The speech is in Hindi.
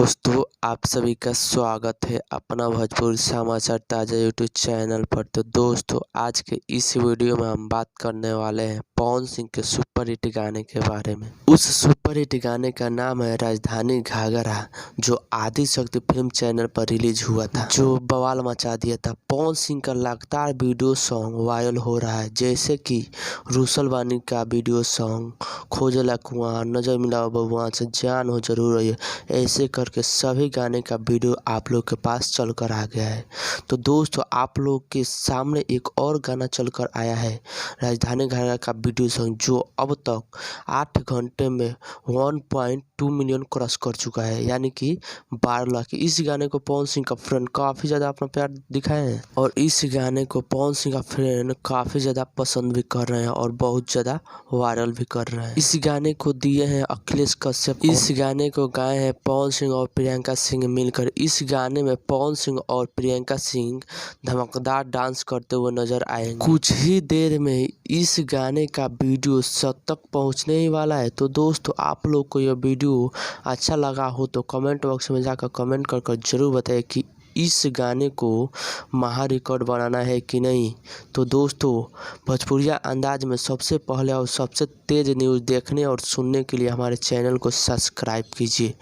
दोस्तों, आप सभी का स्वागत है अपना भोजपुरी समाचार ताज़ा यूट्यूब चैनल पर। तो दोस्तों, आज के इस वीडियो में हम बात करने वाले हैं पवन सिंह के सुपर हिट गाने के बारे में। उस सुपर हिट गाने का नाम है राजधानी घाघरा, जो आदि शक्ति फिल्म चैनल पर रिलीज हुआ था, जो बवाल मचा दिया था। पवन सिंह का लगातार वीडियो सॉन्ग वायरल हो रहा है, जैसे कि रूसल वानी का वीडियो सॉन्ग खोजला कुआं, नजर मिलाओ बबुआ से, जान हो जरूर रही, ऐसे करके सभी गाने का वीडियो आप लोग के पास चल कर आ गया है। तो दोस्तों, आप लोग के सामने एक और गाना चल कर आया है राजधानी घाघरा का वीडियो सॉन्ग, जो अब तक 8 घंटे में 1.2 मिलियन क्रॉस कर चुका है, यानी कि 12 लाख। इस गाने को पवन सिंह का फ्रेंड काफ़ी ज़्यादा अपना प्यार दिखाए हैं, और इस गाने को पवन सिंह का फ्रेंड काफ़ी ज़्यादा पसंद भी कर रहे हैं और बहुत ज़्यादा वायरल भी कर रहे हैं। इस गाने को दिए हैं अखिलेश कश्यप। इस गाने को गाए हैं पवन सिंह और प्रियंका सिंह मिलकर। इस गाने में पवन सिंह और प्रियंका सिंह धमाकेदार डांस करते हुए नजर आएंगे। कुछ ही देर में इस गाने का वीडियो सब तक पहुंचने ही वाला है। तो दोस्तों, आप लोग को यह वीडियो अच्छा लगा हो तो कमेंट बॉक्स में जाकर कमेंट कर जरूर बताएं कि इस गाने को महा रिकॉर्ड बनाना है कि नहीं। तो दोस्तों, भोजपुरिया अंदाज में सबसे पहले और सबसे तेज न्यूज़ देखने और सुनने के लिए हमारे चैनल को सब्सक्राइब कीजिए।